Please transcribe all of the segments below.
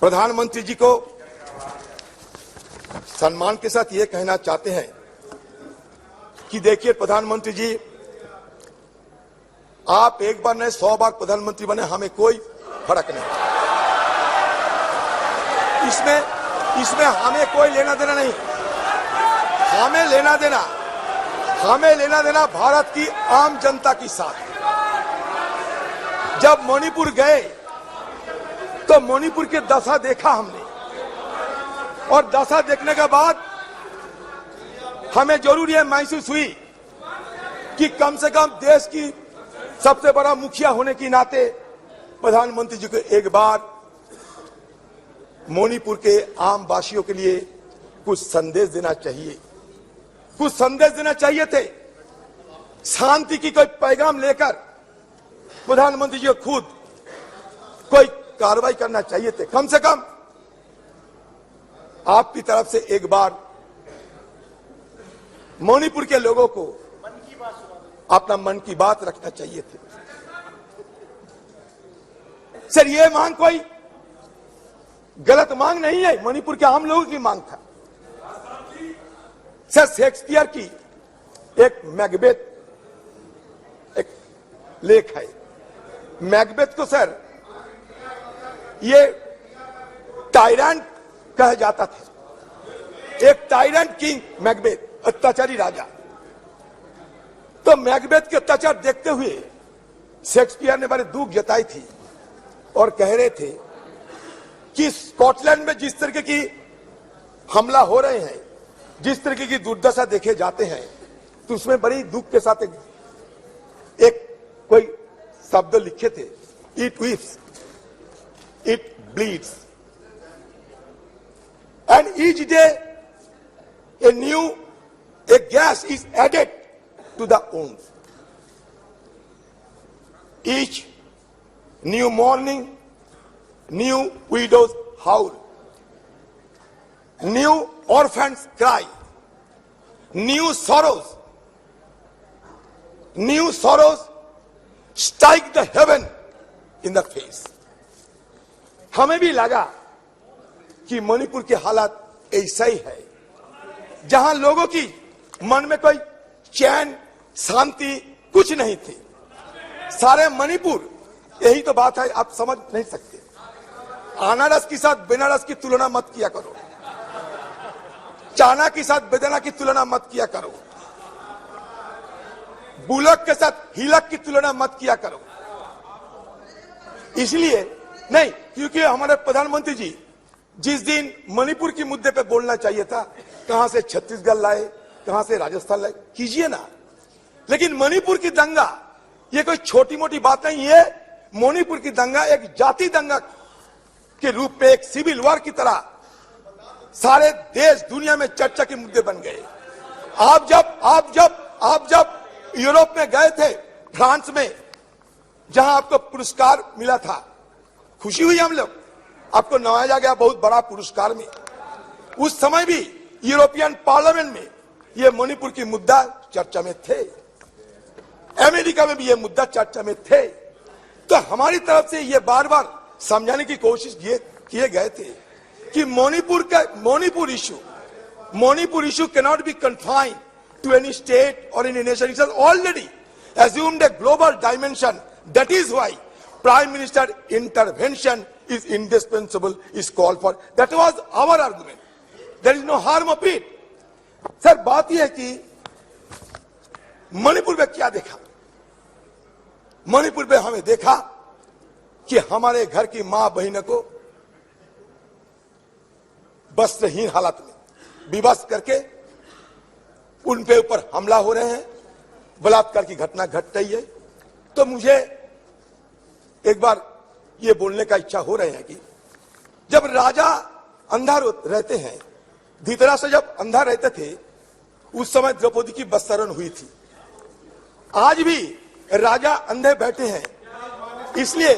प्रधानमंत्री जी को सम्मान के साथ ये कहना चाहते हैं कि देखिए प्रधानमंत्री जी, आप एक बार नहीं 100 बार प्रधानमंत्री बने, हमें कोई फर्क नहीं। इसमें हमें कोई लेना देना नहीं। हमें लेना देना भारत की आम जनता के साथ। जब मणिपुर गए तो मणिपुर की दशा देखा हमने, और दशा देखने के बाद हमें जरूर यह महसूस हुई कि कम से कम देश की सबसे बड़ा मुखिया होने के नाते प्रधानमंत्री जी को एक बार मणिपुर के आम वासियों के लिए कुछ संदेश देना चाहिए। कुछ संदेश देना चाहिए थे, शांति की कोई पैगाम लेकर प्रधानमंत्री जी को खुद कोई कार्रवाई करना चाहिए थे। कम से कम आपकी तरफ से एक बार मणिपुर के लोगों को अपना मन की बात रखना चाहिए थे। सर, ये मांग कोई गलत मांग नहीं है, मणिपुर के आम लोगों की मांग था। सर, शेक्सपियर की एक मैकबेथ एक लेख है। मैकबेथ को सर ये टायरेंट कहा जाता था। एक टायरेंट किंग मैकबेथ, अत्याचारी राजा। तो मैकबेथ के अत्याचार देखते हुए शेक्सपियर ने बड़े दुख जताई थी और कह रहे थे कि स्कॉटलैंड में जिस तरीके की हमला हो रहे हैं, जिस तरीके की दुर्दशा देखे जाते हैं, तो उसमें बड़ी दुख के साथ एक कोई शब्द लिखे थे, it weeps, it bleeds, and each day a gas is added to the wounds. Each new morning, new widows howl, new orphans cry, new sorrows strike the heaven in the face. हमें भी लगा कि मणिपुर की हालत ऐसा ही है, जहां लोगों की मन में कोई चैन शांति कुछ नहीं थी। सारे मणिपुर, यही तो बात है, आप समझ नहीं सकते। अनारस के साथ बेनारस की तुलना मत किया करो, चाना के साथ बेदाना की तुलना मत किया करो, बुलक के साथ हिलक की तुलना मत किया करो। इसलिए नहीं, क्योंकि हमारे प्रधानमंत्री जी जिस दिन मणिपुर के मुद्दे पे बोलना चाहिए था, कहां से छत्तीसगढ़ लाए, कहां से राजस्थान लाए, कीजिए ना। लेकिन मणिपुर की दंगा ये कोई छोटी मोटी बात नहीं है। मणिपुर की दंगा एक जाति दंगा के रूप में, एक सिविल वॉर की तरह सारे देश दुनिया में चर्चा के मुद्दे बन गए। आप जब यूरोप में गए थे, फ्रांस में, जहां आपको पुरस्कार मिला था, खुशी हुई हम लोग, आपको नवाजा गया बहुत बड़ा पुरस्कार में। उस समय भी यूरोपियन पार्लियामेंट में यह मणिपुर की मुद्दा चर्चा में थे, अमेरिका में भी यह मुद्दा चर्चा में थे। तो हमारी तरफ से यह बार बार समझाने की कोशिश किए गए थे कि Manipur issue cannot be confined to any state और any nation. It has already assumed a global dimension. That is why Prime Minister intervention is indispensable, is called for. That was our argument. There is no harm of it. Sir, बात यह है कि मणिपुर में क्या देखा? मणिपुर में हमें देखा कि हमारे घर की मां बहनों को वस्त्रहीन हालत में विवश करके उन पे ऊपर हमला हो रहे हैं, बलात्कार की घटना घट रही है। तो मुझे एक बार ये बोलने का इच्छा हो रहे हैं कि जब राजा अंधा रहते हैं, धृतराष्ट्र जब अंधा रहते थे, उस समय द्रौपदी की वस्त्रण हुई थी। आज भी राजा अंधे बैठे हैं, इसलिए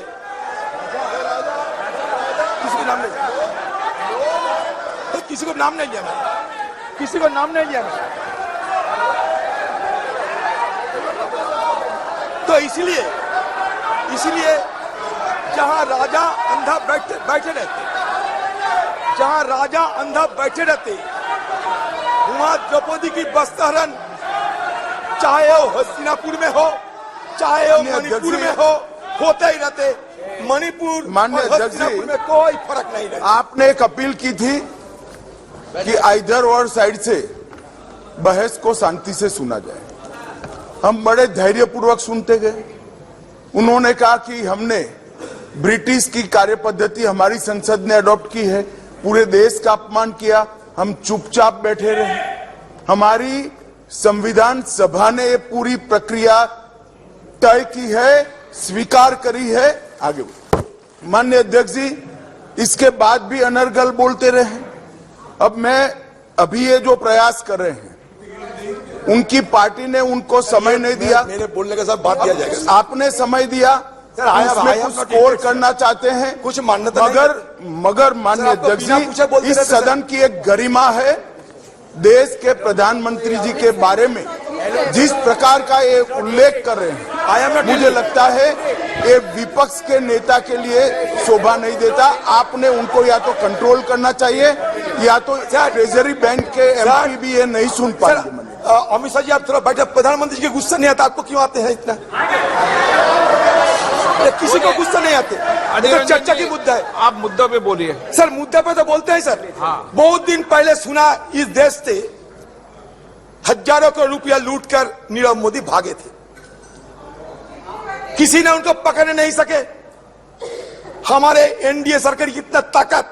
किसी को नाम नहीं लिया मैं। तो इसलिए जहां राजा अंधा बैठे रहते, जहां राजा अंधा बैठे रहते, वहां द्रौपदी की बस्त्रहरण, चाहे वो हस्तिनापुर में हो, चाहे वो मणिपुर में हो, होते ही रहते। मणिपुर माननीय और अध्यक्ष हस्तिनापुर जी, में कोई फर्क नहीं रहता। आपने एक अपील की थी कि इधर और साइड से बहस को शांति से सुना जाए। हम बड़े धैर्यपूर्वक सुनते गए। उन्होंने कहा कि हमने ब्रिटिश की कार्यपद्धति हमारी संसद ने अडॉप्ट की है, पूरे देश का अपमान किया, हम चुपचाप बैठे रहे। हमारी संविधान सभा ने ये पूरी प्रक्रिया तय की है, स्वीकार करी है। आगे माननीय अध्यक्ष जी, इसके बाद भी अनर्गल बोलते रहे। अब मैं अभी ये जो प्रयास कर रहे हैं, उनकी पार्टी ने उनको समय नहीं दिया। मेरे बोलने के साथ बात किया जाएगा। आपने समय दिया, उसमें कुछ स्कोर करना चाहते हैं, कुछ मान्यता मगर माननीय अध्यक्ष जी, इस सदन की एक गरिमा है। देश के प्रधानमंत्री जी के बारे में जिस प्रकार का ये उल्लेख कर रहे हैं, मुझे लगता है ये विपक्ष के नेता के लिए शोभा नहीं देता। आपने उनको या तो कंट्रोल करना चाहिए, या तो ट्रेजरी बैंक के एमपी भी ये नहीं सुन पाएंगे। अमित शाह जी, आप थोड़ा बैठे। प्रधानमंत्री जी के गुस्सा नहीं आता आपको? क्यों आते हैं इतना? किसी को गुस्सा नहीं आते। तो चर्चा की मुद्दा है, आप मुद्दों पे बोलिए। सर मुद्दे पे तो बोलते हैं सर। हाँ। बहुत दिन पहले सुना इस देश से हजारों करोड़ रुपया लूटकर नीरव मोदी भागे थे, किसी ने उनको पकड़ नहीं सके। हमारे एनडीए सरकार की इतना ताकत,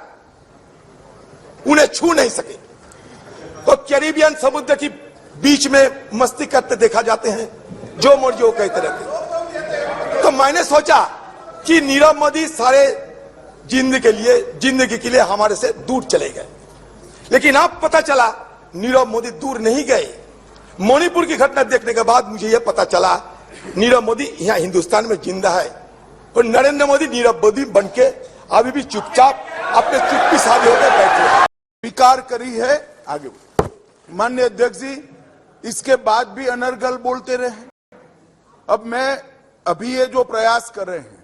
उन्हें छू नहीं सके। तो कैरिबियन समुद्र की बीच में मस्ती करते देखा जाते हैं, जो मर्जी वो कहते रहते। तो मैंने सोचा कि नीरव मोदी सारे जिंदगी के लिए हमारे से दूर चले गए, लेकिन अब पता चला नीरव मोदी दूर नहीं गए। मणिपुर की घटना देखने के बाद मुझे यह पता चला नीरव मोदी यहाँ हिंदुस्तान में जिंदा है, और नरेंद्र मोदी नीरव मोदी बनके अभी भी चुपचाप अपने चुप्पी साधे होकर बैठे हैं। स्वीकार करी है। आगे माननीय अध्यक्ष जी, इसके बाद भी अनर्गल बोलते रहे। अब मैं अभी ये जो प्रयास कर रहे हैं,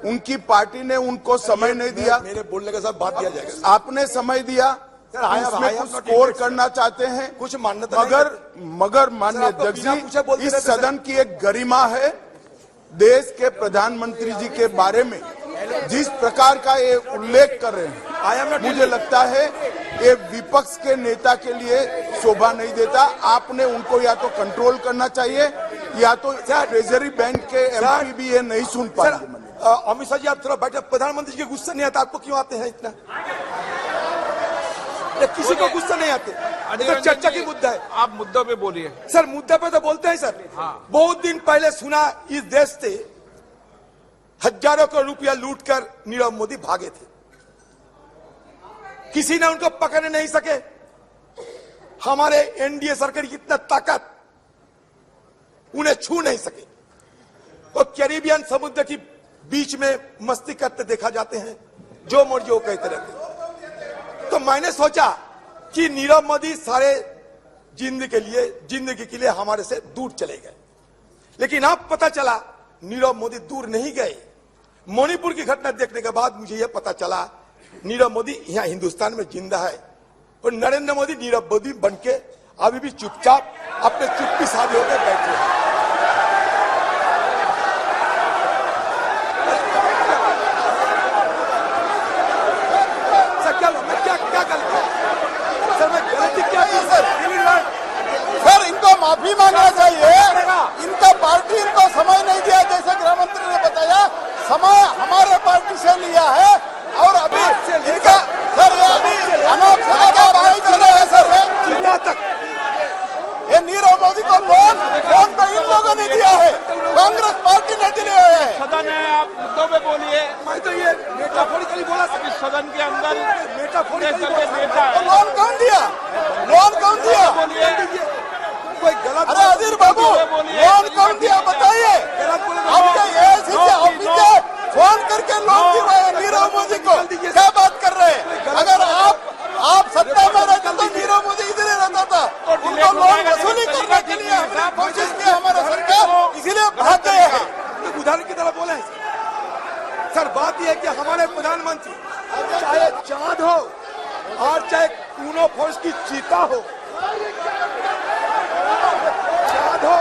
उनकी पार्टी ने उनको समय नहीं दिया। मेरे बोलने के साथ बात किया जाएगा। आपने समय दिया, उसमें कुछ स्कोर करना चाहते हैं, कुछ मान्यता मगर माननीय अध्यक्ष जी, इस सदन की एक गरिमा है। देश के प्रधानमंत्री जी के बारे में जिस प्रकार का ये उल्लेख कर रहे हैं, मुझे लगता है ये विपक्ष के नेता के लिए शोभा नहीं देता। आपने उनको या तो कंट्रोल करना चाहिए, या तो ट्रेजरी बैंक के एमपी भी ये नहीं सुन पाएंगे। अमित शाह जी, आप थोड़ा बैठे। प्रधानमंत्री जी के गुस्सा नहीं आता आपको? क्यों आते हैं इतना? किसी को गुस्सा नहीं आते। तो चर्चा की मुद्दा है, आप मुद्दों पे बोलिए। सर मुद्दे पे तो बोलते हैं सर। हाँ। बहुत दिन पहले सुना इस देश से हजारों करोड़ रुपया लूटकर नीरव मोदी भागे थे, किसी ने उनको पकड़ नहीं सके। हमारे एनडीए सरकार की इतना ताकत, उन्हें छू नहीं सके। तो कैरिबियन समुद्र की बीच में मस्ती करते देखा जाते हैं, जो मर्जी वो कहते रहते। तो मैंने सोचा कि नीरव मोदी सारे जिंदगी के लिए हमारे से दूर चले गए, लेकिन अब पता चला नीरव मोदी दूर नहीं गए। मणिपुर की घटना देखने के बाद मुझे यह पता चला नीरव मोदी यहाँ हिंदुस्तान में जिंदा है, और नरेंद्र मोदी नीरव मोदी बनके अभी भी चुपचाप अपने चुप्पी साधे होकर बैठे हैं। सर इनको माफी मांगना चाहिए। इनका पार्टी इनको समय नहीं दिया, जैसे गृह मंत्री ने बताया। समय हमारे पार्टी से लिया है, और अभी इनका सर ये अनोख है सर। ये नीरव मोदी को लोन तो इन लोगों ने दिया है, कांग्रेस पार्टी ने दिए है। सदन है, आप मुद्दों पे बोलिए। मैं तो ये मेटाफोरिकली बोला। अभी सदन के अंदर मेटाफोरिकली नेता है। लोन कौन दिया? लोन कौन दिया? कोई गलत? अरे अजीर बाबू, लोन कौन दिया बताइए? आपके एआईसी ऑफिस से फोन करके लोन दिलवाया नीरव मोदी को। क्या बात कर रहे हैं? अगर आप सत्ता में रहते तो नीरव मोदी इधर ही रहता था। उनको लोन वसूली करने के लिए कोशिश की हमारा सरकार, इसीलिए भाग गए हैं। उदाहरण की तरह बोले सर बात यह है कि हमारे प्रधानमंत्री चाहे चांद हो और चाहे कूनो फोर्स की चीता हो, चांद हो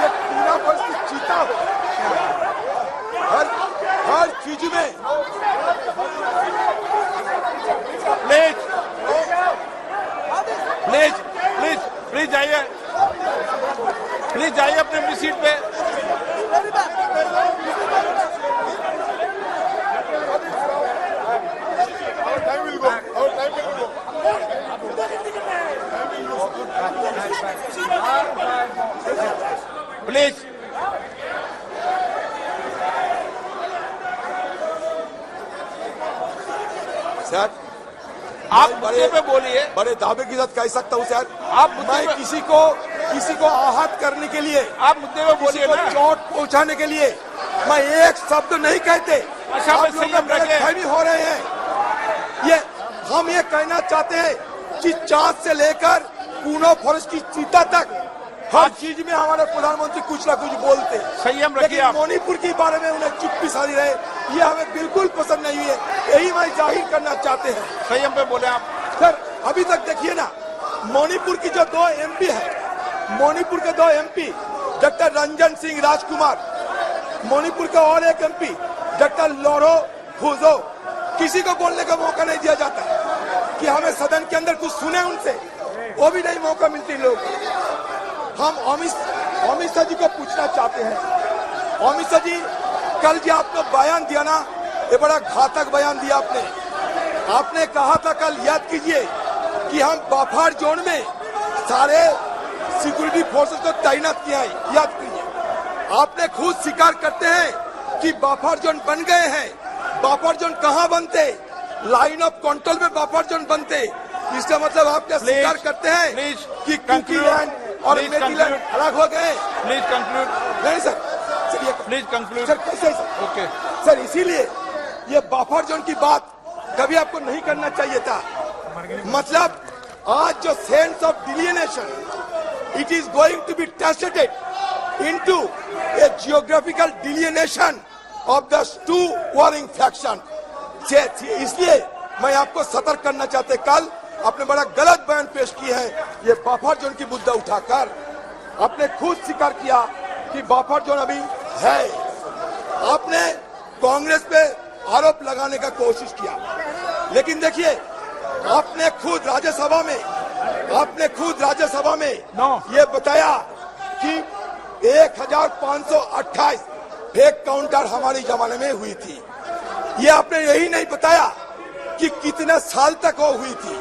ये कूनो फोर्स की चीता हो, हर चीज में प्लीज प्लीज प्लीज प्लीज जाइए, प्लीज जाइए अपनी सीट पे। प्लीज सर आप मुद्दे पे बोलिए। बड़े दावे के साथ कह सकता हूँ सर, आप मुद्दे मैं पे- किसी को आहत करने के लिए, आप मुद्दे पे किसी बोलिए को ना। चोट पहुंचाने के लिए मैं एक शब्द नहीं कहते। अच्छा, आप मैं लोग संयम रखिए। गलतफहमी हो रहे हैं। ये हम ये कहना चाहते हैं कि चांद से लेकर कूनो फॉरेस्ट की चीता तक हर चीज में हमारे प्रधानमंत्री कुछ ना कुछ बोलते हैं। संयम रखिए लेकिन आप। मणिपुर के बारे में उन्हें चुप्पी साधी रहे, ये हमें बिल्कुल पसंद नहीं हुई है। यही मैं जाहिर करना चाहते हैं। संयम पे बोले आप। सर अभी तक देखिए ना, मणिपुर की जो 2 MP है, मणिपुर के 2 MP डॉक्टर रंजन सिंह राजकुमार, मणिपुर का और एक MP डॉक्टर लोरो फुजो, किसी को बोलने का मौका नहीं दिया जाता कि हमें सदन के अंदर कुछ सुने उनसे, वो भी नहीं मौका मिलती लोग। हम अमित शाह जी को पूछना चाहते हैं, अमित शाह जी कल जो आपने बयान दिया ना, ये बड़ा घातक बयान दिया आपने कहा था कल, याद कीजिए, कि हम बफर जोन में सारे सिक्योरिटी फोर्सेस को तैनात किया है। याद कीजिए, आपने खुद स्वीकार करते हैं कि बफर जोन बन गए हैं। बफर जोन कहाँ बनते? लाइन ऑफ कंट्रोल में बफर जोन बनते। इसका मतलब आप क्या स्वीकार करते हैं प्लीज कि कुकीलैंड और मेरीलैंड अलग हो गए? Please conclude. नहीं सर, चलिए प्लीज कंक्लूड। सर कैसे सर? ओके सर इसीलिए ये बफर जोन की बात कभी आपको नहीं करना चाहिए था। मतलब आज जो sense of delineation, it is going to be translated into a geographical delineation of the 2 warring faction. इसलिए मैं आपको सतर्क करना चाहते, कल आपने बड़ा गलत बयान पेश किया है। ये बफर जोन की मुद्दा उठाकर आपने खुद स्वीकार किया कि बफर जोन अभी है। आपने कांग्रेस पे आरोप लगाने का कोशिश किया, लेकिन देखिए आपने खुद राज्यसभा में ये बताया कि 1528 फेक काउंटर हमारे जमाने में हुई थी। ये आपने यही नहीं बताया कि कितने साल तक वो हुई थी।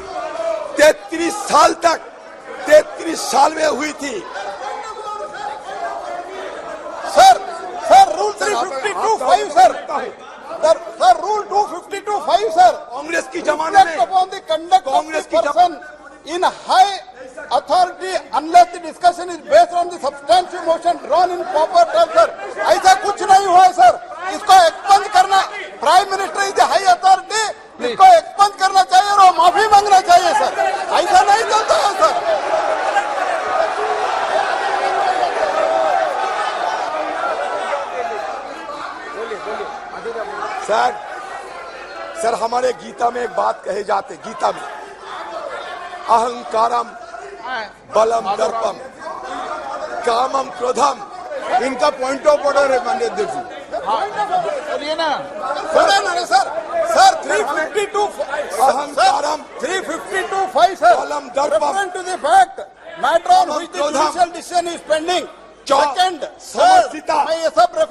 33 साल में हुई थी। Sir rule 352(5) sir rule 252(5) sir, Congress की जमाने में upon the conduct of Congress the की person in high authority unless the discussion is based on the substantive motion drawn in proper terms sir, ऐसा कुछ नहीं हुआ है सर। इसको एक्सपंज करना, prime minister is high authority, इसको एक्सपंज करना चाहिए और माफी मांगना चाहिए सर। ऐसा नहीं चलता है सर। सर हमारे गीता में एक बात कहे जाते, गीता में अहंकारम बलम दर्पम कामम क्रोधम। इनका पॉइंट ऑफ ऑर्डर है माननीय अध्यक्ष जी। बोलिए ना। सर अहंकारम 352(5) sir, बलम दर्पम referring to the fact matter on which the क्रोधम। judicial decision is pending. चौ- Second, समर्थिता। sir, मैं ये सब रेफर